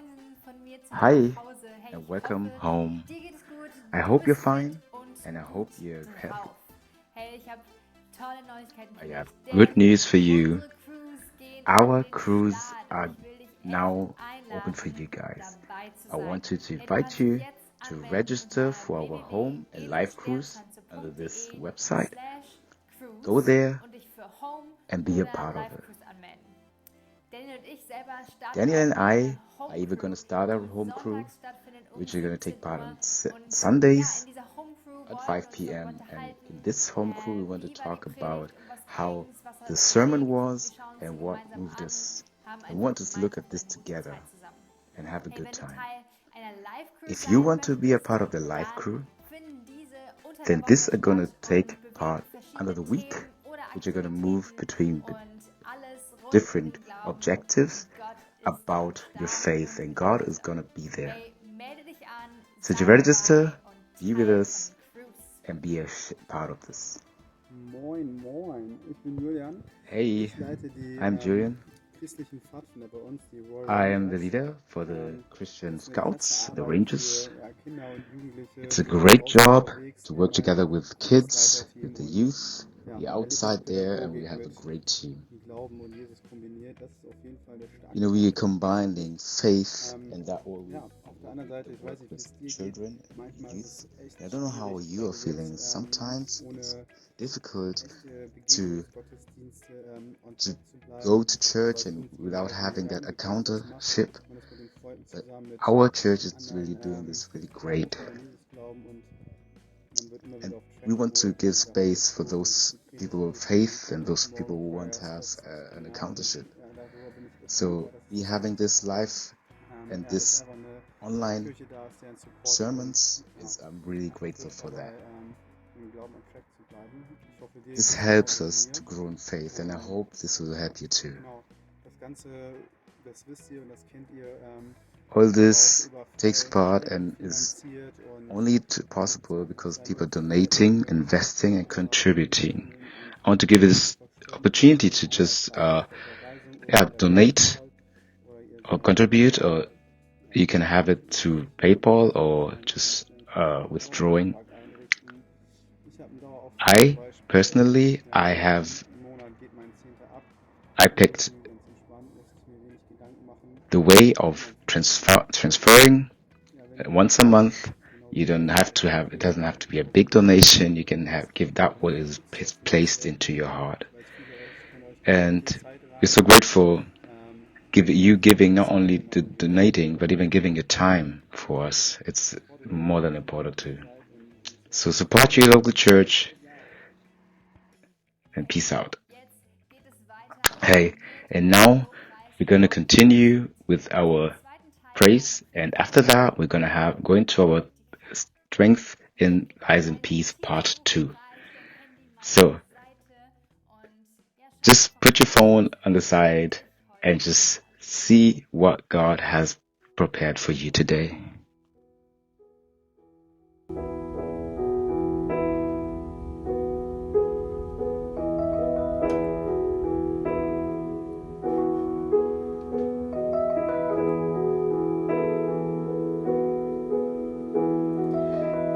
Freundinnen von mir zu mir nach Hi Hause. Hey, and ich welcome hoffe, home. dir geht es gut, I du hope you're bist fit fine und and I gut hope you're healthy. drauf. Hey, ich habe tolle Neuigkeiten I für dich, have good denn news for you. unsere Crews gehen an Our den crews Start und are ich will dich echt now open for einladen, you guys. dabei zu I sein. wanted to Hey, du invite kannst dich you jetzt to anmelden register unter for our home and life cruise under this website. Go www.edelstation.de/cruise there und dich für Home and be a oder part of Live it. Cruise anmelden. Daniel und ich selber starten Daniel auch and eine I are Home even going Crew, to start our die home crew, sonntags stattfindet um which are going to take 17 part Uhr. on Und ja, in Sundays dieser Home Crew at wollen wir 5 uns darüber p.m. And in unterhalten, this home crew, we want to wie war die talk about Predigt und was how ging es, was hat the uns sermon geprägt. Wir was schauen uns and die what gemeinsam moved an, us. haben And we einfach want us to look gemeinsam at eine this gute together Zeit zusammen. and have a Hey, good wenn du time. Teil einer Live Crew If you sein want to be a möchtest, part of the life dann crew, finden diese unter der then Woche this are going to statt take und bewegen part under verschiedene the week, Themen oder which are going to move Aktivitäten between und alles rund um different den Glauben objectives und Gott ist am about your Start faith, und and mit God dir is going zusammen. to be there. Hey, melde dich an, So to sei dabei register, und be with Teil von us, den Crews. and be a part of this. Moin, moin. Ich bin Julian. Hey, Ich leite die I'm Julian. christlichen Pfadfinder bei uns, die Royal I am the Rangers. leader for the Das Christian ist eine klasse Scouts, the Arbeit Rangers. für Kinder und Jugendliche, It's a die great draußen job unterwegs to work wären, together with das kids, with Leiterteam the und youth. We're outside there and we Erlebnispädagogik have a mit great team. Glauben und Jesus kombiniert. Das ist auf jeden Fall eine You starke know, we are Sache. combining faith Ähm, and that way we ja, auf der anderen Seite, the ich work weiß nicht, wie with es dir geht. children and Manchmal ist youth. es echt And I don't know how schwierig, you are gerade feeling. jetzt Sometimes it's ohne difficult echte to Begegnungsgottesdienste on to track zu bleiben. go to church Bei and uns without Jugendlichen ist having ja that irgendwie klasse, das macht, accountership. dass man das mit den Freunden But zusammen mit our church is anderen really doing this really great. Menschen an Jesus glauben und man wird immer And wieder auf Track we want to geholt. give Ja, und das space ist for so ein those people of Riesenanliegen. faith and those people who want to Morgenfires, have das an und accountanship. ja, darüber bin ich echt dankbar, So dass we es having this live and ja, dass this einfach eine online Kirche da ist, der einen Support gibt und sermons ja, is I'm really einfach grateful hilft for dabei, that. im Glauben on Track zu bleiben. Ich hoffe, dir This geht es helps genauso wie us mir. to grow in faith, and I Und hope this will help you too. genau, das Ganze, das wisst ihr und das kennt ihr, All ist aber auch this über takes part and is finanziert und only possible because people are donating, investing, and contributing. und I want to give you this einfach spenden opportunity können, to sei es just bei Überweisung oder per donate PayPal oder ihr or sendet contribute, or ja, you can have it through PayPal or just withdrawing. einrichten. Ich habe einen Dauerauftrag zum I Beispiel. personally, Ja, I einmal have im Monat geht mein Zehnter ab. I picked Ganz entspannt, muss ich mir wenig Gedanken machen. the way Wenn of man transferring ja, wenn ihr once a month. genauso You don't wie have to have, it doesn't have to be a big donation. You can give that what is placed into your heart. weil es viele von euch gibt, die And den we're so Zeitrahmen grateful you giving, not only Zeit the und donating, but even giving your time for us. It's more than important too. seid und So support your local church and peace out. Jetzt geht es weiter Hey, mit and now Lobpreis we're going to und continue with im our zweiten Teil praise, werden and wir after that we're going to go into our die strength in lies and eine peace part Notizbuch 2. bereit, dein Handy mal So beiseite und ja, schau just einfach put your mal, phone on the was side dich and heute just erwartet. see what God has prepared for you today.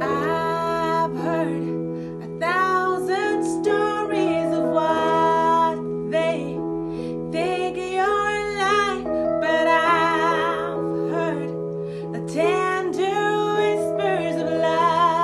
I've heard 1,000 stories of what they think you're like, but I've heard the tender whispers of love.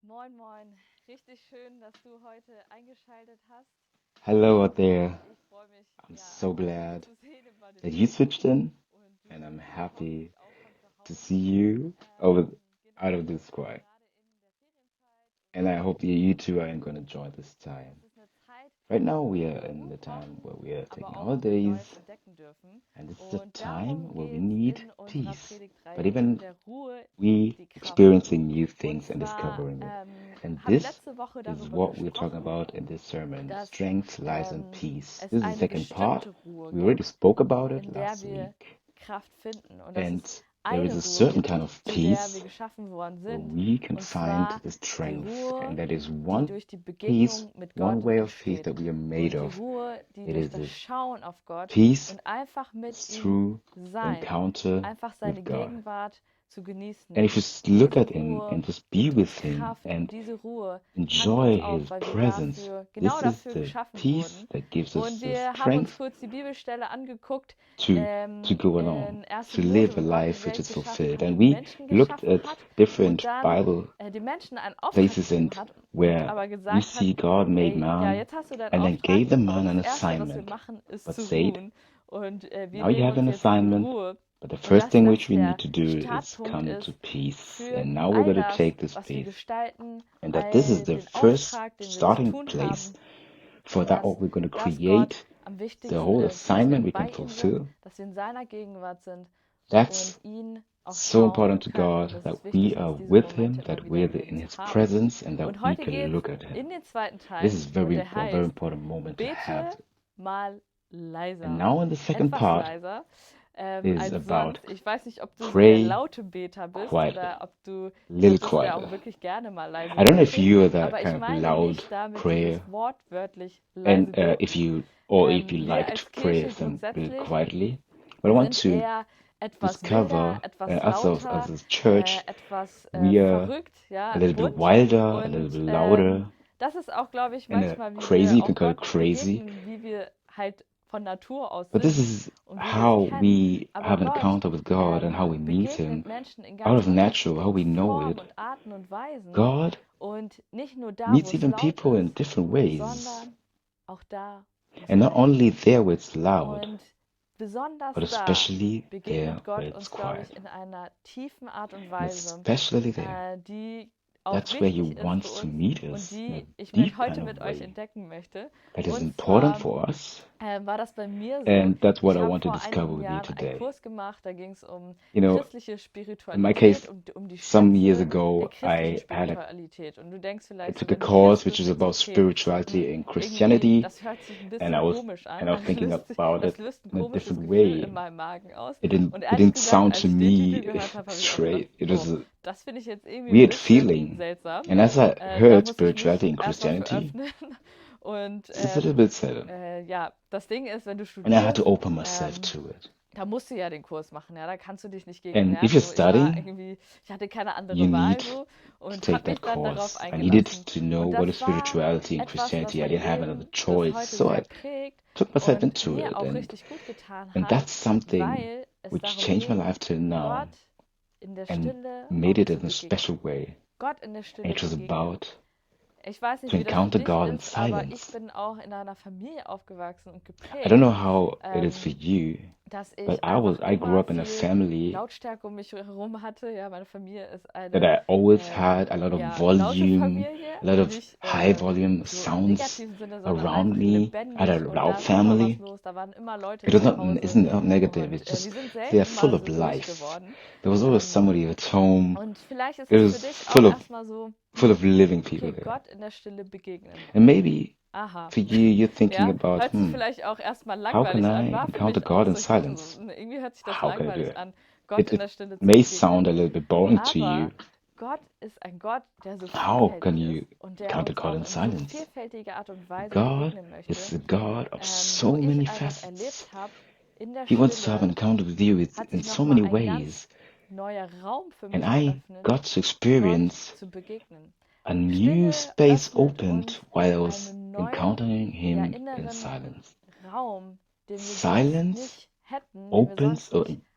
Moin, moin. Richtig schön, dass du heute eingeschaltet hast. Hello out there. Ich freue mich, I'm ja, so dich glad zu sehen in meinem that you switched in, und du and I'm kommst happy auch von zu to Hause. see you out Genau, of this quiet. gerade in der Ferienzeit. And I hope that you two are going to enjoy this time. Es ist eine Zeit, Right now, we are wo in the wir time where brauchen, we are aber taking auch holidays, Neues entdecken dürfen. and this is a Und time darum where we geht es need in unserer peace. Predigtreihe But even in der Ruhe we liegt die Kraft. experiencing new Und things and zwar discovering it. And haben wir this letzte Woche is darüber what we're talking gesprochen, about in this sermon. dass Strength lies in peace. es This is the eine second part. bestimmte Ruhe We already gibt, spoke about it in der last wir week. Kraft finden. Und dass And es there eine is a Ruhe certain gibt, kind of zu der wir peace geschaffen worden where sind. we can Und find zwar the die strength. Ruhe, And that is die one durch die peace, Begegnung mit one Gott way of peace entsteht. that we are Und made die of. Ruhe, die It durch is das a Schauen auf Gott peace und einfach mit is ihm through sein, encounter einfach seine with God. Gegenwart zu genießen. And if you look Diese at Him Ruhe and just be gibt uns with Him Kraft und and diese Ruhe tankt enjoy uns auf, His weil wir presence, dafür, this genau is dafür the geschaffen peace wurden. that gives us Und the wir haben uns strength kurz die Bibelstelle angeguckt, to go along, in 1. to Mose, live a wo Gott die life which Welt is geschaffen fulfilled. hat And und die we Menschen looked geschaffen at hat und different dann Bible die Menschen einen Auftrag places gegeben and hat und where aber we gesagt hat, see God made ey, ja, man jetzt hast du deinen and then Auftrag, gave the aber man das an Erste, was wir assignment, machen, ist but zu said, ruhen. Und wir now you nehmen have uns an jetzt die assignment, Ruhe. but the Und first dass thing das which we need der to do is Startpunkt come to ist peace. für And now we're all going to das, take this was wir peace. gestalten, And that this is all the den first Auftrag, den wir zu starting tun place haben. for Und that dass what we're going to das Gott create, am the wichtigsten whole ist, dass wir assignment we bei can ihm sind, fulfill. dass wir in seiner Gegenwart sind That's und ihn auch so schauen important to können. Und God das that ist we wichtig, are uns diese with Him, Momente immer that wieder we're im Leben in zu His haben. presence, and Und that we heute can geht look at es Him. in den zweiten This Teil is und very der a very heißt, important moment to bete have. mal And leiser. now in the second Etwas part leiser is als about sonst. Ich weiß nicht, ob du so der pray laute Beter bist quietly, oder ob du a little jemand bist, der auch quieter. wirklich gerne mal leise I don't know if betet. you are that Aber ich kind of meine loud nicht damit prayer, dieses wortwörtlich leise and if beten. you or if you Wir like als to pray Kirche some really grundsätzlich quietly, but I want sind to eher etwas discover wilder, etwas us lauter, as a church, etwas we are verrückt, ja, a little bit bunt. wilder, a little Und bit louder, das ist auch, glaube ich, and manchmal, wie crazy. wir You can auch call it Gott crazy, begegnen, wie wir halt von Natur aus but this sind is und wie wir es how kennen. we Aber have an Gott encounter with God and how we meet Him begegnet Menschen in out ganz of natural, how we unterschiedlichen know Formen it. und Arten und Weisen. God Und nicht nur da, wo meets es even laut people in ist, different ways, sondern auch da, wo es and not leise only ist. there where it's loud, Und besonders but da especially there begegnet where Gott it's uns, glaube quiet. ich, in einer tiefen Art und And Weise, especially there, die auch that's where He wichtig ist für wants to uns meet und us in a die ich deep heute kind mit of euch way entdecken möchte. that is Und important zwar for us. war das bei mir so. And that's what Ich I habe want to vor discover einigen with you Jahren einen today. Kurs gemacht, da ging es um You know, christliche in my Spiritualität, case, um die some years Schätze der ago, christlichen I had Spiritualität. Und du denkst I vielleicht so, took a wenn du course Christ which bist, is denkst du, about okay, spirituality and irgendwie, Christianity, das hört sich ein and bisschen komisch and an, I was thinking about das it löst ein in a komisches different Gefühl way. in meinem Magen aus. Und It ehrlich didn't gesagt, sound als to ich den Titel me gehört habe, habe ich auch straight. gedacht, It was oh, a das finde ich jetzt irgendwie ein weird bisschen feeling. seltsam. And as I Da heard muss ich spirituality mich and erstmal für Christianity, öffnen. Und it's a little bit sad. ja, das Ding ist, wenn du And I had to studierst, open myself to it. da musst du ja den Kurs machen, ja, da kannst du dich nicht gegen And if wehren. you're So, studying, ich hatte keine you andere Wahl need so to und take habe mich that dann darauf course. I needed eingelassen. to know Und what is das war spirituality and etwas, was Christianity. I mein didn't have another Leben bis choice, heute so sehr I prägt took myself und into mir it. auch And richtig gut getan that's hat, something weil es which darum changed my ging, life till now Gott in der and Stille made auch it zu in a special begegnen. way. Gott in der And Stille it was begegnen. about Ich weiß to nicht, wie das für encounter dich God in ist, aber ich silence. bin auch in einer Familie aufgewachsen und I don't geprägt, know how it is for you, dass but ich einfach I grew immer up in a viel family Lautstärke um mich herum hatte. Ja, meine Familie ist that eine I always had a lot of ja, laute volume, Familie, a lot of nicht high volume so im sounds negativen Sinne, sondern around einfach me. I had a lebendig und da loud ist immer was family. los, da waren immer Leute It was zu not, Hause isn't not negative, und it's wir just sind they're selten full mal of so ruhig life. geworden. There was always Ähm, somebody at home. und vielleicht ist It es für was dich auch full of erstmal so, full of living people okay, there. Gott in der Stille begegnen. And maybe Aha. for you, you're thinking Ja, about, hört sich vielleicht auch erstmal how can langweilig an, I war für encounter mich auch God in so. Ich dachte silence? so, irgendwie hört sich das How can I do langweilig it? an, Gott in It der Stille zu may sound a begegnen. little bit boring to you. Aber Gott ist ein Gott, der so How can vielfältig you ist und der encounter uns God auch in in so silence? vielfältige Art und Weise God begegnen is möchte, the God of so wo many ich einfach facets. erlebt habe, in der He wants to have an Stille encounter with you hat in sich so nochmal many ein ganz ways. neuer Raum für And mich I geöffnet, got to Gott experience zu begegnen. a new Stille space öffnet opened uns while I was einen neuen, encountering ja, Him in inneren silence. Raum, den wir sonst Silence nicht hätten, den wir opens sonst or nicht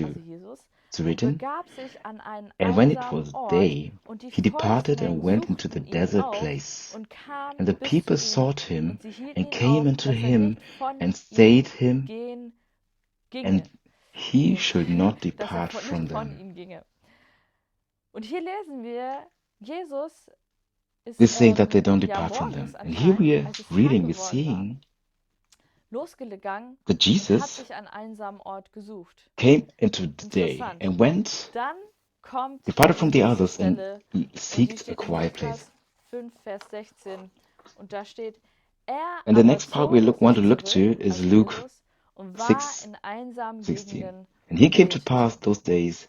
to also Jesus. It's und written, begab sich an einen and when it einsamen was Ort, day, und die he departed and Volksmengen went into the suchten ihn desert auf place. und kamen And the bis zu people ihm, sought him und sie hielten and ihn came auf, unto dass er him nicht von and ihnen stayed him, ginge, and he should not dass er depart from nicht von them. ihnen ginge. Und hier lesen wir, Jesus ist They say that they don't ja depart from morgens them. And here we anscheinend, are als es Tag reading, we're geworden war, seeing losgegangen that und hat Jesus sich einen einsamen Ort gesucht. came into the day Interessant. and went, Dann kommt departed die from the nächste others, and Stelle und die seeked a steht in quiet place. Lukas 5, Vers 16 und da steht, er And the aber next part we zog want to sich look zurück, to is also Luke Jesus, und war 6, in einsamen 16. Gegenden And he und came to pass betete. those days,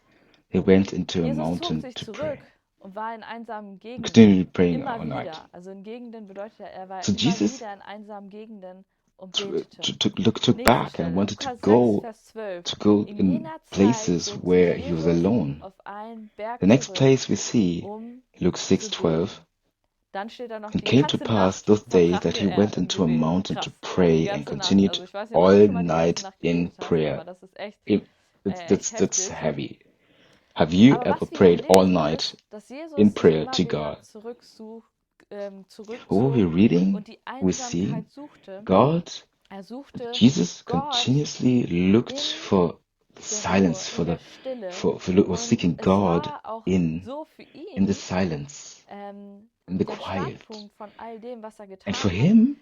he went into a Jesus zog mountain sich to zurück pray. und war in einsamen And Gegenden. continued praying Immer all night. wieder. Also in Gegenden bedeutet er war So immer Jesus wieder in einsamen Gegenden und took, betete. took Nächste back and Stelle, wanted Lukas 6, Vers 12. to go In in jener Zeit places zog where sich he was Jesus alone. auf einen Berg The next zurück, place we see, um Luke zu 6:12, beten. Dann steht da noch, and die came to ganze pass Nacht those days that verbrachte he er went im into a Gebet. mountain to Krass. Die pray and ganze Nacht. Also continued ich weiß nicht, ob du all schon mal die ganze night Nacht in gebetet hast, prayer. aber das ist echt, That's heftig. heavy. Have you Aber ever was wir hier prayed all lesen, night ist, dass in Jesus sich prayer immer to wieder God? What zurückzog we're reading, und die we see Einsamkeit suchte. God, Er suchte Jesus Gott continuously looked in for der Ruhe, silence, in der Stille. was Und seeking es God war auch in so für the ihn silence, in the der quiet. Startpunkt von all dem, was er And for getan hat. him,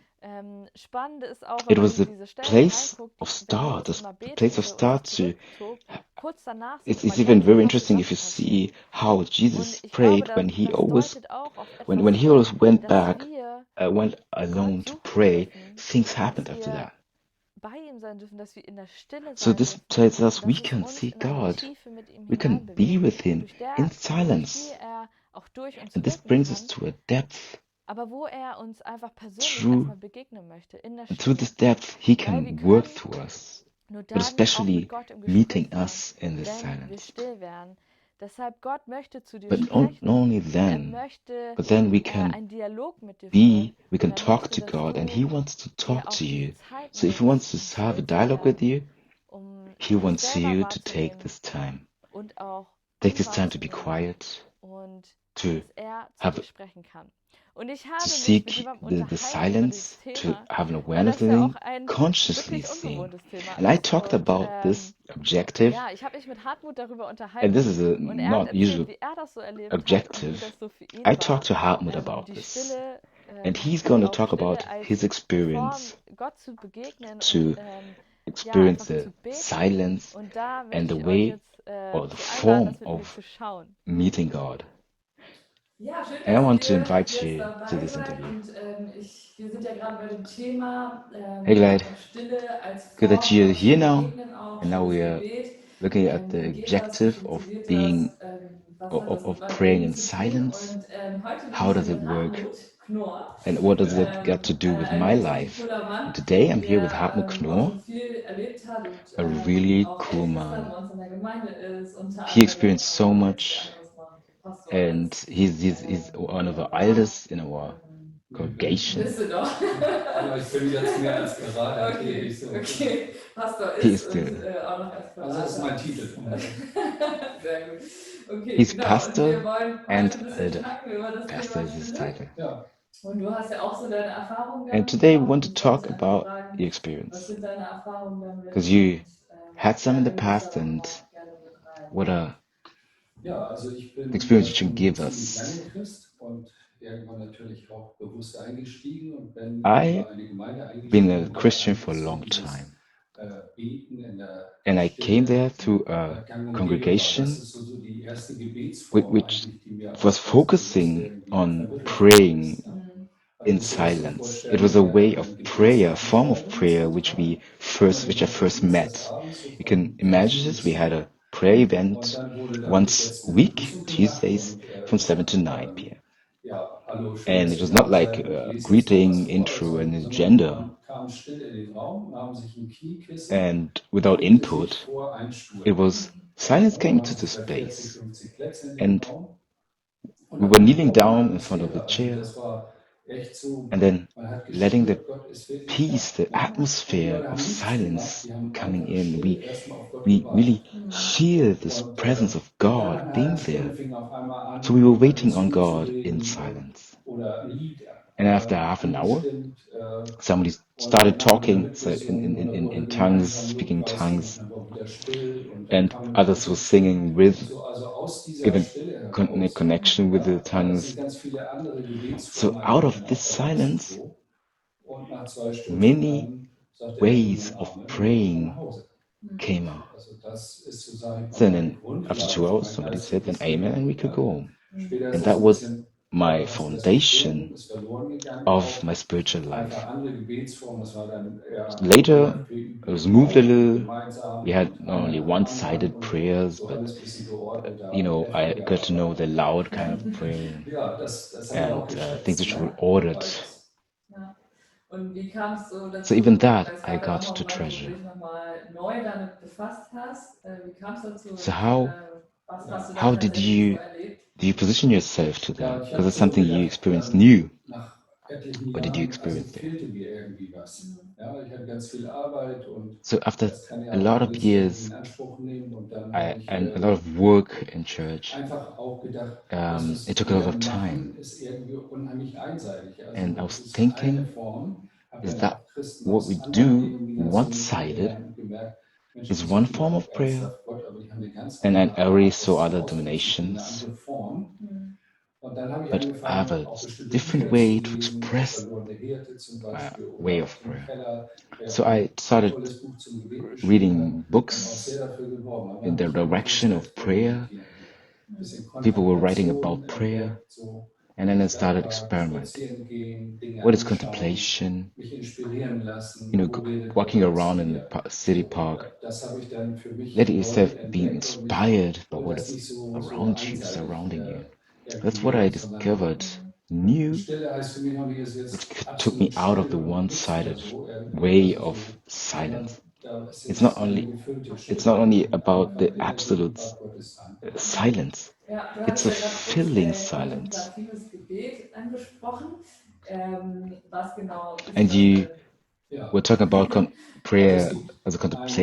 Spannend ist auch, wenn it man was in the diese Stellen place reinguckt, of wenn start, Jesus immer the place of betete und sich start to. zurückzog, kurz danach sind It's immer even ganz very krasse interesting if Sachen you passiert. see how Und Jesus ich glaube, prayed when he das always, deutet auch auf when etwas he hin, always went dass back, wir went Gott alone to suchen pray. dürfen, Things dass happened after wir that. bei ihm sein dürfen, dass wir in der Stille So sein this dürfen tells us und we dass es can uns see in eine God. Tiefe mit ihm We can be hineinbewegt, with Him durch in die silence. er auch durch uns And this wirken brings us kann, to a depth. aber wo er uns einfach persönlich Through, erstmal begegnen möchte, in der and through Stille. this depth, He Weil wir can work können through us, nur but dann auch mit especially Gott im meeting Gespräch sein, us in this wenn wir silence. still wären. Deshalb, Gott möchte zu dir But not sprechen only und er then, möchte but then we can einen Dialog mit dir führen we und can er talk möchte, to dass God, and du He wants to dir talk auch to diese you. Zeit So if He wants nimmst, to um have a still zu dialogue with werden, you, um He dich wants selber you to take wahrzunehmen this time. und auch Take ihn this time to be wahrzunehmen quiet, und to dass er zu have dir sprechen kann. Und ich to habe mich mit seek jemandem the unterhalten über dieses silence, to Thema, have an weil awareness das of the ja auch thing, ein consciously wirklich seeing. ungewohntes Thema And I ist. talked Und about this objective, ja, ich habe mich mit Hartmut darüber and this unterhalten is a und er hat not erzählt, usual wie er das so erlebt hat und wie objective. das so für I ihn talked war. to Hartmut about Die this, Stille and he's going to auch talk about Stille als his Form, experience Gott zu begegnen und to ja, experience einfach the zu beten. silence Und da and möchte the ich euch way jetzt or the zu einladen, das form mit mir of zu schauen. meeting God. Ja, schön, And I dass want to ihr invite jetzt you to dabei this seid. interview. Und wir sind ja gerade bei dem Thema Hey, glad einfach Stille als good that Form, you're Gott zu here now, begegnen, auch and now stilles we are Gebet. looking at the Wie geht das? Wie objective of funktioniert being das? Was hat das mit of meinem praying Leben in zu tun? silence. Und heute bin How ich hier does it mit work? Hartmut Knorr, And what does it got to do with ein my richtig life? cooler And Mann, today I'm here with der Hartmut auch Knorr, schon viel erlebt hat und a really auch cool Ältester man. bei uns in der Gemeinde ist, unter He anderem, experienced so aber jetzt much, anderes macht, Pastor and ist. he's one of the War eldest in our bist congregation. du doch. Aber ich bin jetzt mehr als gerade Okay, tätig. So. okay. Pastor He ist is und still. auch noch als Berater. Also das ist mein Titel von heute. Sehr gut. Okay, He's genau. Und wir pastor wollen heute and ein bisschen elder. schnacken über das Pastor Thema is his Stille. title. Ja, Und du hast ja auch so deine Erfahrungen And damit today we gemacht. want Und to ich wollte talk dich einfach about fragen, your was experience. sind deine Erfahrungen damit? Because you had some Ja, in the nimm uns past, da doch and mal gerne mit rein. what are ja, also ich the bin experience you can schon give ziemlich lange us? Christ und irgendwann natürlich auch bewusst eingestiegen und bin I've über eine Gemeinde been a eingestiegen, wo Christian for a eigentlich so long dieses time, Beten in der and I came Stille there through a gang und gäbe war. Das congregation ist so die erste Gebetsform which eigentlich, die mir was auch ganz bewusst focusing irgendwie on vermittelt worden ist. praying Ja. Man in muss sich das so silence. It was vorstellen, a way of ein prayer, a Gebetstag form of morgens prayer sozusagen, immer which I die Woche first met. dienstagsabends so You can von 6 imagine this. We bis had 7. a prayer Und event dann wurde da once gesetzt a eine week, Begrüßung gemacht Tuesdays und from ich 7 sage to immer 9 dann, p.m. ja, hallo, schön, And dass it ihr was da not like seid und a lest jetzt mal was greeting, vor, intro, an sondern agenda, man kam still in den Raum, nahm sich ein Kniekissen, and without drängte sich input. vor einen It Stuhl. was silence Ja, da came waren to so the vielleicht 40, space, 50 Plätze in dem and Raum. Und we dann were wurde kneeling auch eine down in front of the Atmosphäre, also chair. das war and then letting the gespürt, Gott ist wirklich peace, da. the Ja? Viele atmosphere of haben nichts gemacht, silence die haben coming einfach in. still erstmal auf Gott We really gewartet. feel this Und presence of dann God nach einer halben being Stunde there. fing auf einmal So an, we were jemand waiting on dazu zu God in reden silence. oder ein Lied And after half an hour, angestimmt. somebody Und started dann haben wir talking, so mitgesungen oder in wurde tongues, gemeinsam speaking lobpreisend und tongues, dann war wieder still und dann and kam eine others were Konzeption singing with, und so. Also aus dieser even Stille a heraus, connection with the sind tongues. ganz viele andere So Gebetsformen out eigentlich of dann this auch erwachsen silence, so. Und nach 2 Stunden many dann sagte er ways nun of Amen und dann konnte man nach praying Hause. came out. Also das ist so, sage ich mal, So mal die then after Grundlage 2 für hours, ein somebody said, then geistliches amen, and we Leben. could Ne? go home. Später ist And das that ein was bisschen, my hat sich das verschoben, foundation ist verloren gegangen, of auch my spiritual einfach life. andere Gebetsformen. Das war dann eher Later, GFP it was üblich, moved a auch little. We gemeinsam had und not einer only nach dem anderen one-sided und prayers, so but alles ein bisschen you geordneter, know, I got heftiger, to know aber the loud kind of praying ja, das habe ich and auch things geschätzt, which were ne? ordered. Beides. Ja. Und wie kam es so So even dazu, that weil es I gab ja got nochmal to Momente, wo du treasure. dich nochmal neu damit befasst hast. Wie kam es dazu So und was hast du dann how did tatsächlich so you erlebt? position yourself to Ja, that? ich Because habe it's so something you gedacht, experienced new. nach etlichen What did you Jahren, also experience there? fehlte mir irgendwie was. Ja, ich hatte ganz viel Arbeit und So after das kann a ja auch lot of alles irgendwie years in Anspruch nehmen. Und dann habe ich and a lot of work in church, einfach auch gedacht, das, it was took a lot wir of machen, time. ist irgendwie unheimlich einseitig. And I Also es was ist eine thinking, Form, habe is dann that auch Christen what we aus anderen do, Denominationen one-sided, kennengelernt und gemerkt, Mensch, is die one suchen ja form of auch prayer? ernsthaft Gott, aber die haben eine ganz And I andere already Art, saw das other auszudrücken, eine donations, andere Form. Und dann habe ich but I have angefangen, a auch bestimmte different Bücher zu way to lesen, Der express verlorene Hirte zum my Beispiel way oder of auch Tim prayer. Keller, der So I ein started tolles Buch zum Gebet geschrieben hat reading und auch books sehr dafür geworben. Aber in habe the ich immer so direction of prayer. Zeitfenster hier. Ein bisschen People were writing about Kontemplation prayer, entdeckt, so and then I nicht started da experimenting. spazieren gehen, Dinge What is anschauen, contemplation? mich inspirieren You lassen, know, wo redet Gott walking jetzt zu around in the mir. city So, und park. das habe ich dann für mich Let neu yourself be entdeckt und ich inspired by wollte what das is nicht so around you, einseitig surrounding you. irgendwie That's what I leben, sondern discovered new, Stille heißt für mich noch nicht, ist which jetzt took me absolut out of still the und nichts oder one-sided so irgendwie, way also of so, silence. sondern da ist It's not jetzt eine only gefüllte it's not Stille, only wo about einfach the in der absolute Gegenwart Gottes sein. silence. Ja, du It's hattest a ja gerade kurz filling silence. kontemplatives Gebet angesprochen. Was genau ist And das you denn? Ja, were talking about also es prayer gibt as a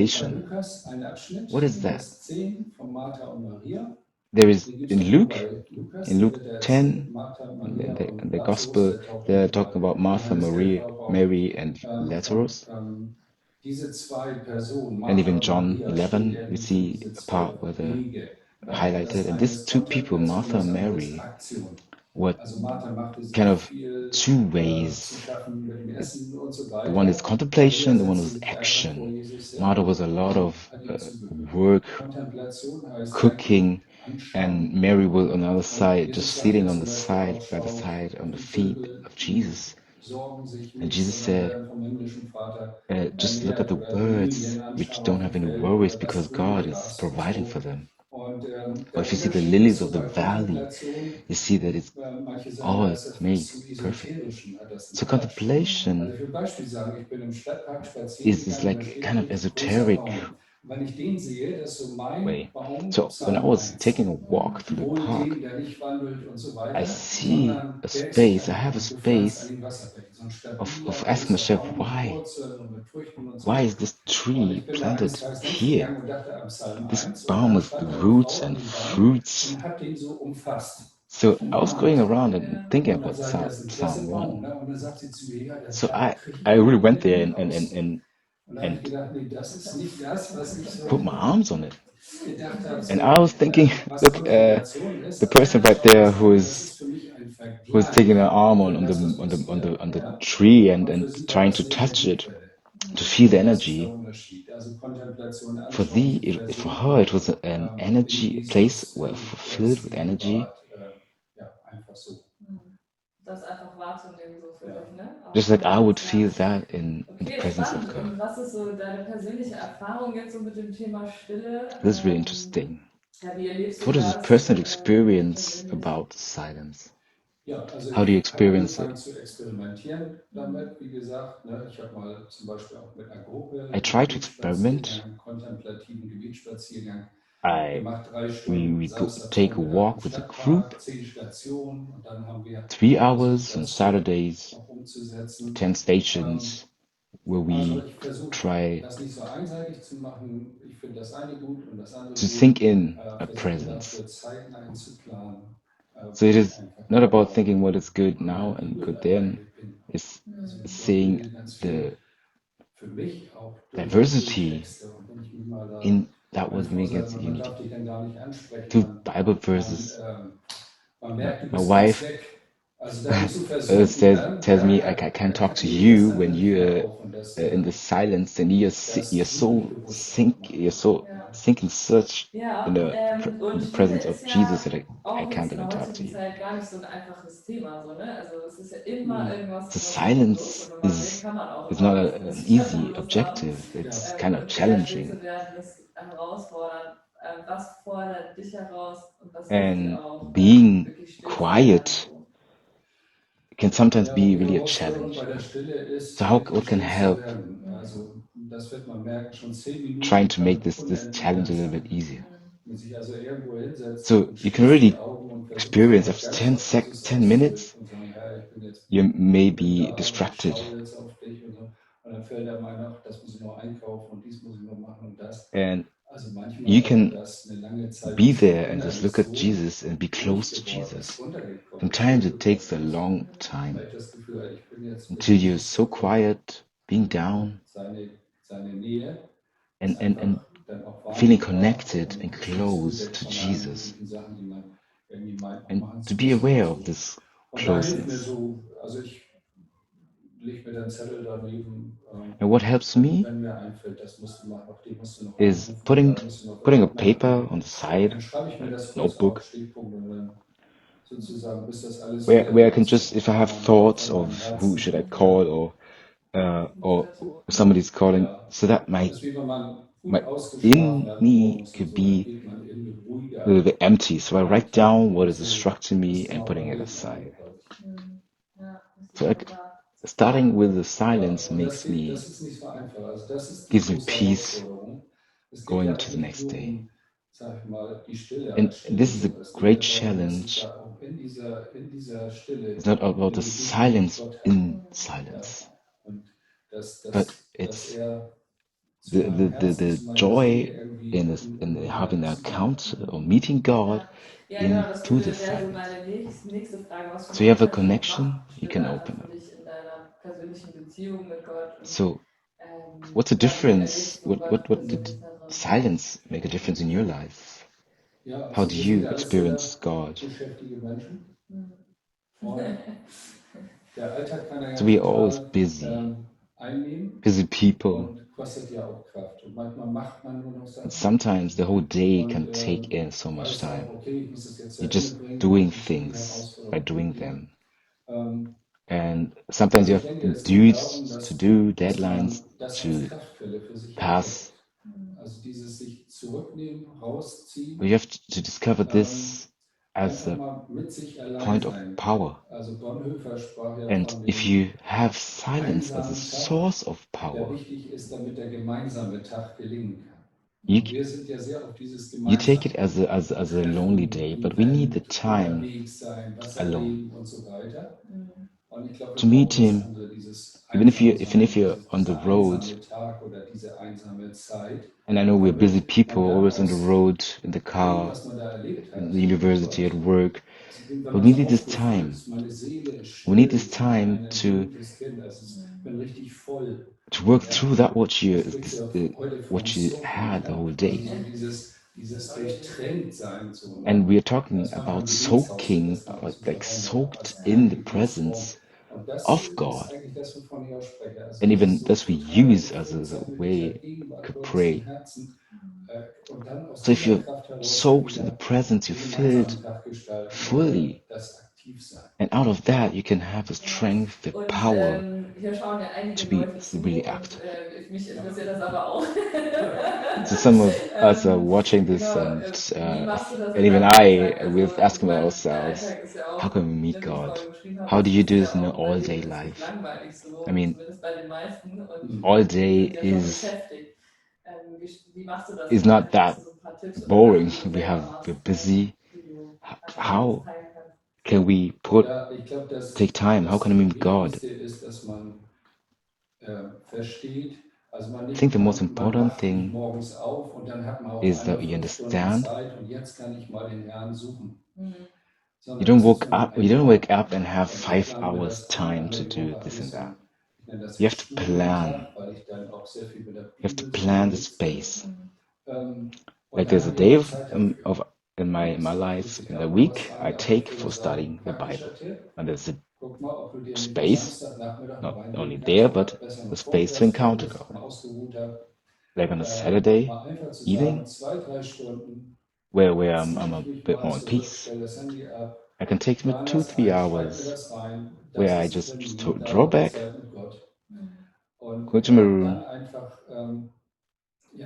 bei contemplation. Lukas einen Abschnitt, What is that? Lukas 10 von Martha und Maria. There is Den gibt es in auch nur Luke, bei Lukas, in Luke der erzählt 10, Martha, in Maria in und the Lazarus, gospel, der taucht they're irgendwie bei talking about Martha, Johannes 11 Maria, auch auf. Mary, and Und Lazarus. diese zwei Personen, And Martha even und John Maria, stehen 11, we irgendwie für see diese a zwei part where they're Wege. Ne? highlighted. Das And eine these ist two people, Kontemplation, Martha and das andere ist Mary, Aktion. were Also Martha machte kind sich of viel two zu ways. schaffen mit dem Essen und so The one is weiter. Maria contemplation, the one setzte is sich einfach vor action. Jesus Martha hin was a lot und of hat ihm zugehört. work, Kontemplation heißt eigentlich cooking, and anschauen. Mary was on the other Und side, just Jesus sagt sitting ja on zum the Beispiel side, auch, by the schaut side, on auf the die feet Vögel, of die Jesus. sorgen sich And nicht, Jesus sondern said, werden vom himmlischen Vater just look at ernährt the oder die birds, Lilien which anschauen don't auf dem have any Feld worries oder das because God is Grüngras und providing for so. them. Und Or der if you see the Unterschied ist lilies so of the bei valley, Kontemplation, you see that it's manche sagen, da all ist etwas made zu perfect. Esoterischen, hat das einen So Touch. Also contemplation ich will ein Beispiel sagen, ich bin im Stadtpark spazieren is gegangen, da like steht kind ein of richtig großer esoteric Baum. Und wenn ich den sehe, das ist so mein way. Baum So when I Psalm was taking 1. a walk through the Wohl dem, park, der nicht wandelt und so I weiter, see sondern a der ist sich space, I einfach have a und gepflanzt an space die Wasserfläche. So ein of stabiler, asking großer myself, Baum mit Wurzeln und mit Früchten und why so. is this Und tree ich bin da eines planted Tages here? durchgegangen und dachte am Psalm This 1 und balm dann with stand da eine roots Frau an and dem Baum fruits. und hat den so umfasst, So I was going umarmt. around and thinking Und dann about sage ich, das ist ein klasse Psalm Baum. 1. Ne? Und dann sagt sie zu mir, ja, So da kriege I ich really aber went meine there Dinge raus. So. Und da habe ich and gedacht, nee, das ist nicht das, was ich put so my arms on it. gedacht habe, And so, I was thinking, was look, Kontemplation ist. the Also person right anschauen there ist eine, das ist für mich ein who is taking her Vergleich arm für on the das, was passiert. on the Ja? tree Und für and sie war trying das to eine touch it Energiequelle. to feel the Und das ist der energy. Unterschied. Also Kontemplation For anschauen zu for her, versinken it was an in energy, a place Jesus, where in filled Gottes with energy, Gegenwart. Ja, einfach so. Das einfach wahrzunehmen, so für Ja. dich, ne? Auch just like I would ganz feel nah. that in the Okay, presence of spannend. God. Und was ist so deine persönliche Erfahrung jetzt so mit dem Thema Stille? This is really interesting. Ja, wie erlebst So du what is a das personal für dich experience persönlich? about silence? Ja, also How do you ich habe experience angefangen it? zu experimentieren damit, wie gesagt. Ne? Ich habe mal zum Beispiel auch mit einer Gruppe I einen try to experiment. Gebetsspaziergang, einen kontemplativen Gebetsspaziergang I we go take a walk with a group, 3 hours on Saturdays, umzusetzen. 10 stations where Also we ich versuche try das nicht so einseitig zu machen. Ich finde das eine gut und das andere to gut. sink in a Versuche presence. dafür Zeiten einzuplanen, So wo it ich is einfach not about genau thinking what is good in now der and Bibel good then. dabei bin. It's Also Gott seeing redet ganz viel the für mich auch durch diversity Bibeltexte. Und wenn ich mich mal da, in that meine what Frau makes sagt, it man unity. darf dich dann gar nicht ansprechen, Through Bible man, verses, man my, merkt, du my bist ganz wife weg. Also da bist du versunken, says ne? tells me I can't Da talk to geht das you dann when nicht mehr you're auf. Und in the silence and you're das muss ich so bewusst auch machen. you're so Ja. sinking such Ja, in und the Stille presence of ist Jesus ja that I auch can't jetzt in even der talk to heutigen you. Zeit gar nicht so ein einfaches Thema, so, ne? Also es ist ja immer Hm. irgendwas, So was machen muss und silence wenn man will, kann man auch is immer not was. Und an ich kann nur easy Lust haben. objective. It's Ja. kind of Und eher still challenging. zu werden, ist herausfordernd. Was fordert dich heraus und was hilft dir And auch, being wirklich still zu werden? quiet So. can sometimes Ja, be die really a Herausforderung bei challenge. der Stille ist, So how what wirklich can still zu help werden. Also das wird man merken, schon 10 trying Minuten to make kann this unendlich challenge a lang little bit sein. easier? Wenn man sich also irgendwo hinsetzt So und you can schließt die really Augen und versucht sich experience mal after ganz auf Jesus 10 minutes, auszurichten und sagen, Herr, ich bin jetzt you may bin be da und ich distracted schaue jetzt auf dich und so. Und dann fällt einem ein, ach, das muss ich noch einkaufen und dies muss ich noch machen und das. and Also manchmal you dauert can das eine lange Zeit, be bis man there and just look innerlich at so Jesus and be close to ruhig geworden ist, Jesus. runtergekommen ist, Sometimes it takes a runtergekommen ist, long time weil ich das Gefühl habe, ich bin jetzt für until you're so Jesus quiet, being down seine Nähe ist and einfach dann auch feeling wahrnehmbar connected und and ist nicht close zugedeckt to von allen Jesus möglichen Sachen, die man irgendwie meint, noch and machen to zu be müssen und aware of so. this Und da hilft mir closeness. so, also ich lege mir dann Zettel daneben, And what helps me wenn mir einfällt, das musst du machen, auf den musst du noch is anrufen und da musst du noch putting a irgendwas paper machen. on the side, Dann schreibe ich a mir das kurz auf, notebook, Stichpunkte, und dann sozusagen, bis das alles where wieder I da can ist, just, auch if I von have meinem Kopf thoughts und meinem of who should I Herzen. call or somebody's calling, Ja, so that das ist wie wenn man gut my ausgeschlafen in hat me morgens und could so, dann be geht man in a little ruhiger bit empty. So I an den write Tag down what und is so instructing me ist dann and auch putting beim it Leben aside. auch, glaube ich. Ja, das ist So wunderbar. starting with the Ja, silence und makes me das ist nicht so einfach. Also das ist die gives me große peace Herausforderung. Es geht going ja into the nicht next nur day. um, sag ich mal, die Stille And als this Stille, is a sondern es geht great ja darum, dass ich challenge. da auch in dieser Stille It's not about eine the Begegnung mit silence Gott habe. in Ja. silence, Und but dass it's er zu meinem Herzen, the zu meiner Seele joy irgendwie in having that Zugang encounter findet. or meeting God Ja, ja genau, das into the wäre so silence. meine nächste Frage. Was für So einen you have a Unterschied connection macht you Stille can einfach open für up. dich in deiner persönlichen Beziehung mit Gott? Und So what's the ja, wie difference? erlebst du Gott What did persönlich da drin? silence make a difference in your life? Ja, How also do wir sind you ja alles experience sehr God? beschäftigte Menschen. Mhm. Und der Alltag kann So ja we are always total busy, einnehmen busy people, und kostet ja auch Kraft. Und manchmal macht man nur noch and Sachen sometimes the whole day und can take in so much weiß auch, time. okay, ich muss das jetzt zu You're Ende just bringen doing und das ist eine things by Herausforderung doing irgendwie. them. Ähm, And sometimes also you ich have denke, es geht darum, duties to do, dass deadlines man das als to Kraftquelle für sich pass. entdeckt. Also dieses sich zurücknehmen, But rausziehen, you have to discover this as einfach a mal mit sich allein point of sein. power. Also Bonhoeffer sprach ja And von if dem you have silence as a einsamen Tag, source of der power, wichtig ist, damit der gemeinsame Tag gelingen kann. you Und wir sind ja sehr auf dieses you take it gemeinsame as a lonely Treffen, day, but we need the Event, time unterwegs sein, was alone erleben und so weiter. Und ich glaube, to wir brauchen meet das him. andere, dieses Even if you if Einsamsein, you're on the dieser road, einsame Tag oder diese einsame Zeit, and I know we're busy damit people, man dann always on the aus road, in the dem, car, was man da erlebt in hat the mit university, at Gott, work, also wenn but man we so need this aufgefüllt time. ist, meine Seele ist We need still this wie time ein entwöhntes Kind, also ich bin richtig voll. to work Ja, through that man spricht ja heute vom what you Soaking, had the ja, whole also day. so dieses durchtränkt sein, so, And ne? we are talking Das ist manchmal about im Gebetshaus so, soaking, dass man aus dem like Verhängnis auch soaked als in the Gebetsraum. presence Und das of ist God. eigentlich das, wovon ich auch spreche. Also And dieses even so this we total use gefüllt as a sein mit dieser way Gegenwart to Gottes im pray. Herzen und dann aus So if dieser you're Kraft heraus dann soaked in the wieder presence, you're den gemeinsamen filled Tag gestalten oder fully. das Aktivsein. And out of that, you can have the strength, the Und power hier schauen ja to einige be Leute zu really und active. mich interessiert das aber auch. So some of us are watching this, Genau, wie machst du das and in even deinem Alltag? we're Also ich asking meine, der ourselves, Alltag ist ja how auch, can we meet ne, wie ich God? vorhin beschrieben habe, How do das you do ist this ja in an auch unser all-day Leben ist nicht life? langweilig I so, mean, zumindest bei den meisten und Mhm. all wir day sind ja schon is beschäftigt. Wie machst du das is dann? not Also hast that du so ein paar Tipps oder boring. Sachen, die du We're selber machst, busy. die du einfach mit uns How teilen kannst? can we Ja, ich glaube, take time? How can we meet God? Wichtigste ist, dass man versteht, also I think the most man important wacht nicht thing morgens auf und dann hat man auf is that einmal you 5 Stunden understand. Zeit und jetzt kann ich mal den Herrn suchen. Mhm. You Sondern don't es ist wake so up. You ein don't wake Block. up and have Und ich 5 hours das time einmal to die do Woche this habe ich and so that. ein, ich nenne das You einen have to plan. Studientag, weil ich dann auch sehr viel mit der You have to Bibel so plan the sitze. space. Und Like dann there's a habe ich day auch Zeit dafür. of in my Und life ich in habe the noch was week I an, aber take ich würde for sagen, studying the praktischer Bible, Tipp. and there's a Guck mal, ob du dir nicht am space, Samstagnachmittag noch not only einlegen there kannst oder but besser the noch space to vormittags, wenn du encounter das God. mal ausgeruht Like on a Saturday mal einfach zu evening, sagen, 2, 3 Stunden where I'm ziehe a ich mich bit mal more in zurück, peace. stelle das Handy ab, I can take me plane two, das three ein, schreibe mir hours das rein. where Das I ist die just Termin, da draw habe ich back, Zeit mit Gott. go Und to my dann room, einfach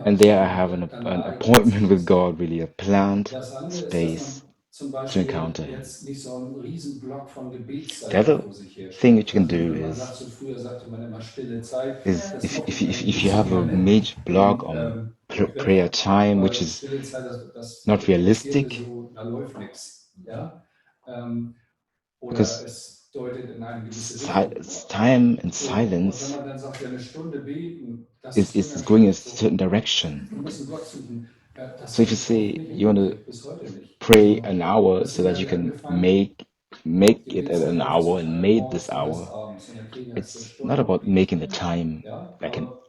and there I have an Lage appointment with kennenzulernen. God, really a planned Das andere ist, dass space man zum to Beispiel encounter Him. jetzt nicht so einen riesen Block von The Gebetszeiten other vor sich thing herstellt. that you can Also do wenn man sagt, so früher sagte man immer stille Zeit, das mochte ich eigentlich if nicht you so have a gerne, major block on den prayer Begriff, time, which weil is stille Zeit, das not implizierte realistic, so, da läuft nichts. Ja? Oder because es deutet in eine gewisse Richtung nur. time and So, und wenn silence man dann sagt, ja, eine Stunde beten, das is ist schon is ganz going in a schlecht. So, certain direction. wir müssen Gott suchen. Das So if habe you ich oft say nicht you want to hingekriegt, bis heute nicht. pray Also, an hour wisst so ihr, that wir you haben can angefangen, make it at an Gebetszeit hour and aufzuteilen, made this morgens, mittags, hour, abends. Und der Krieger heißt 6 it's not Stunden about Gebet. making the time. Ja,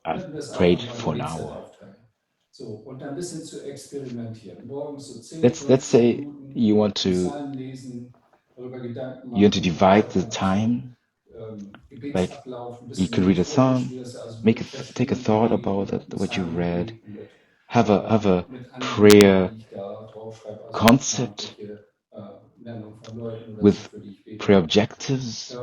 I've aber könnten wir es auch prayed nochmal for an Gebetszeit hour. aufteilen. So, und dann ein bisschen zu experimentieren. Morgens so 10, Let's 15 say Minuten you want die to Psalmen lesen, darüber Gedanken divide machen. the Ich habe so einen time. Like Gebetsablauf, ein you bisschen could read a methodisch, psalm, wie das also make wirklich take a verschiedene thought Ideen about mit what you read, Psalmen mit, have a mit Anliegen, prayer die ich da draufschreibe, also concept namentliche Nennung von Leuten oder so, with für die ich prayer bete. objectives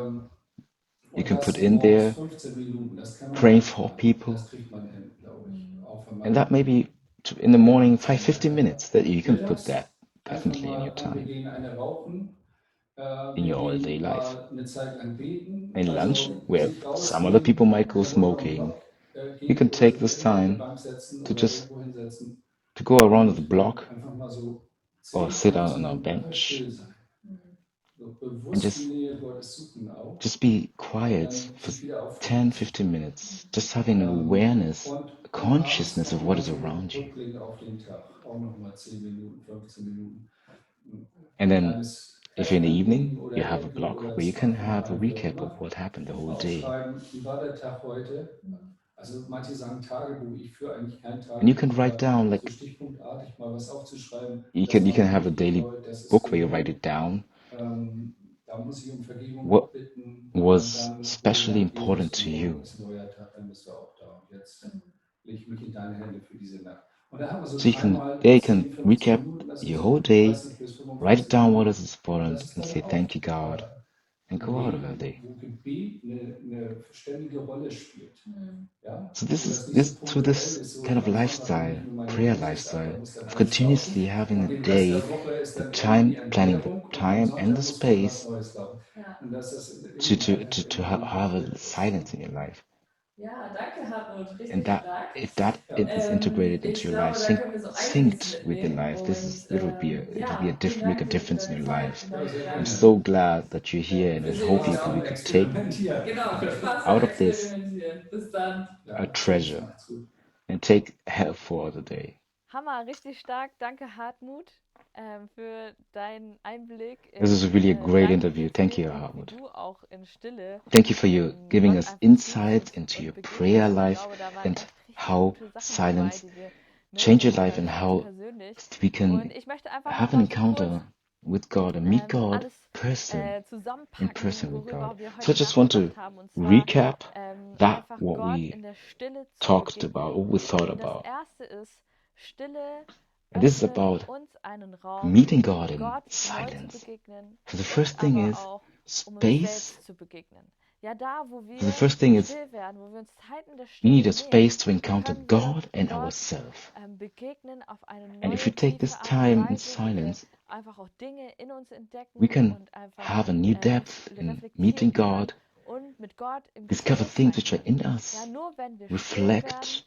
you Und can put das in morgens there, 15 Minuten, das kann man praying for einplanen. people, Das kriegt man hin, glaube ich. Auch wenn and man that maybe in the morning 15 Zeit minutes hat. that you can put that Mittags einfach definitely in your mal time angehen, eine rauchen, in mit your all-day denen life. mal eine Zeit lang beten, And lunch, also where sich some other rausnehmen, people might go eine Runde um den smoking, Block you gehen can oder take sich this irgendwo auf eine time Bank setzen to oder just irgendwo hinsetzen to go around the und block einfach mal so or 10, sit on 15 a Minuten einfach bench still sein. So and bewusst die Nähe Gottes suchen auch just be und quiet dann for sich wieder auftanken 10, lassen. 15 minutes, just having an awareness, a Und abends consciousness of what nochmal is so around you. Rückblick auf den Tag. Auch nochmal 10 Minuten, 15 Minuten. And Ein then kleines if in Heft the anlegen evening oder you have a Zettel block oder where you can Smartphone have a rein, wie auch recap of immer. what happened the whole day. Aufschreiben, wie war der Tag heute? Also manche sagen Tagebuch, ich führe eigentlich kein And you can Tagebuch, write aber down so like stichpunktartig mal was aufzuschreiben, you das can war mir have a wichtig daily heute, das ist book where you write gelungen. it down. Da muss ich um Vergebung What bitten und was dann, vielen especially Dank, Jesus, important und to morgen you. ist ein neuer Tag, dann bist du auch da. Und jetzt lege ich mich in deine Hände für diese Nacht. Und da haben wir so So dreimal you 10, can 15 recap Minuten, das sind your whole so day, 30 bis write it 45 down what Minuten. is Und important, das ist and dann say auch thank you, God, and ein go out of the Leben, day. wo Gebet eine ständige Rolle spielt. Ja? So Wo das nicht so this to punktuell this ist, so kind ja, of am Sonntag nehme ich lifestyle, mir meine prayer Dosis ab, da lifestyle muss der of Puls laufen. continuously having a Und den Rest day, der Woche ist the dann time irgendwie planning the Entbehrung und am time and the Sonntag muss irgendwas space Neues laufen. Und das ist to irgendwie to to, to ha- have a ist. silence in your life, Ja, danke, Hartmut. and Richtig that stark. if that it is integrated into Ich your life, glaube, da können wir so einiges synced with your mitnehmen. life, Und it'll be a ja, vielen make a Dank dir für difference in deine your Zeit life. und Ja, deine sehr I'm gerne. so Gedanken. glad that you're here, and Wir I sehen hope uns you ja we auch. could take Genau, viel Spaß beim out of this Experimentieren. Bis dann. a Ja, tschüss, treasure macht's gut. and take help for the day. Hammer, richtig stark. Danke, Hartmut, für deinen Einblick This is in really a great dein interview. Thank Gebetsleben you, und wie Hartmut. du auch in Stille Thank you for you giving Gott us einfach insights suchst into und your prayer begegnest. Ich life glaube, da waren and echt richtig how gute Sachen dabei, silence die wir change your mitnehmen life können and für uns how persönlich. we Und can ich möchte einfach have an nochmal so kurz encounter with God and meet God alles in zusammenpacken, person with God. worüber wir So I heute just want to nachgedacht haben. Und zwar recap that einfach what Gott we in der Stille zu talked about, begegnen. what we thought Und das about. erste ist, Stille And this is öffnet about uns einen Raum, meeting God in Gott neu zu silence. begegnen So the und first thing aber is auch, um uns space. selbst zu begegnen. Ja, da, wo So the wir first thing is still werden, wo wir uns Zeiten der we need Stille a nehmen, space to encounter können wir God and Gott ourselves. begegnen auf eine And if we neue, take this tiefe Art und time in Weise, wo wir silence, einfach auch Dinge in uns entdecken we can und einfach have a new depth in reflektieren meeting können God, und mit Gott im discover Gespräch things sein which are können. in Ja, us, nur wenn wir still werden, reflect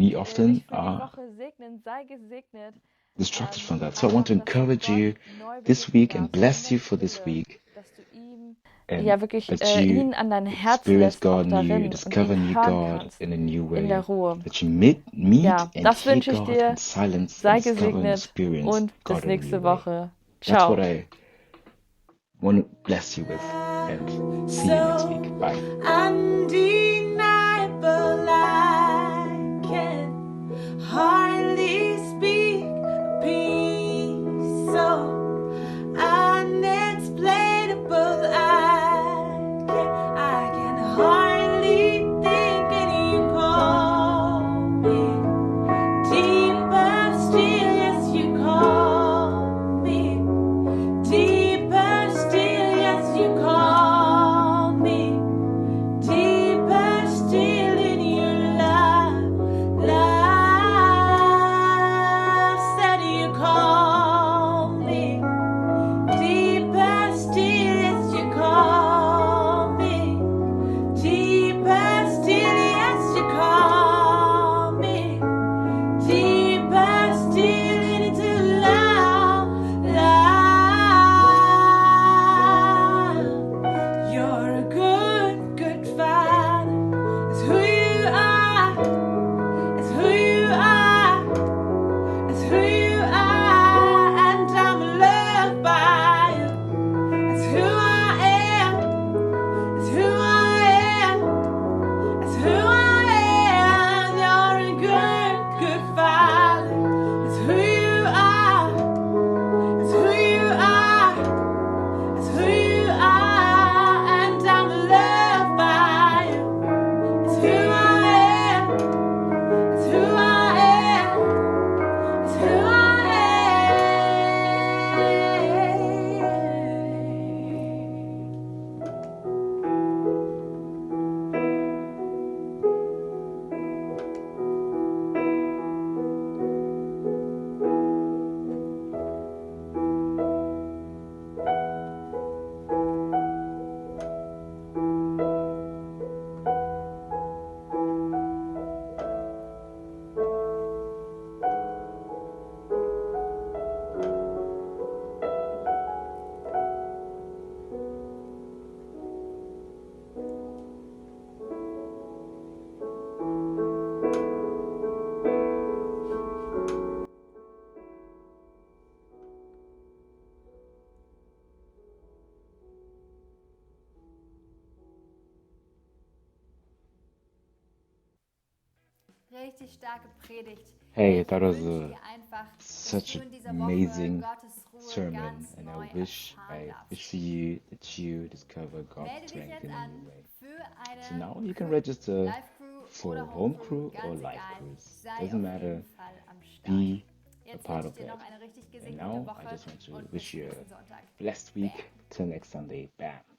we often dich für die Woche segnen. Sei gesegnet. distracted from that. So I want to einfach, dass du encourage you Gott neu this begegnen week and darfst, in bless der you for this Stille, week, dass du ihm and ja wirklich that you ihn an dein Herz experience lässt, auch God new, darin und discover ihn new hören God kannst in a new in der way, Ruhe. that you meet Ja, and das hear wünsche ich God dir. in silence Sei and discover and gesegnet experience und bis God in a nächste new way. Woche. That's what Ciao. I want to bless you with, and see you next week. Bye. Undeniable, I can hardly speak a peace so unexplainable. I can hardly think, and you call me deeper still. Yes, you call me deeper still. Yes, you call me deeper still in your love. Said you call me deeper still. Yes, you call me deeper still. Yes, you call me deeper still into love. You're a good, good father. It's who you are. It's who you are. It's who you are. And I'm loved by you. It's who I am. It's who I am. It's who I am. You're a good, good father. It's who you are. It's who you are. It's who you are. And I'm loved by you. It's who I am. It's who I am. It's who I Richtig starke Predigt. Hey, Ich that was wünsche dir einfach, dass such du an in dieser Woche amazing Gottes Ruhe sermon, ganz and neu I wish erfahren darfst. for you that you discover God's Melde dich strength jetzt in a an new way. für So eine now you can Crew, register Live-Crew for oder home Home-Crew, crew or ganz live egal. cruise. Sei Doesn't auf matter. jeden Fall am Start. Be a Jetzt part wünsche ich of dir noch that. eine richtig And gesegnete now I Woche just want to und bis wish you nächsten a Sonntag. blessed Bam. week. Till next Sunday. Bam.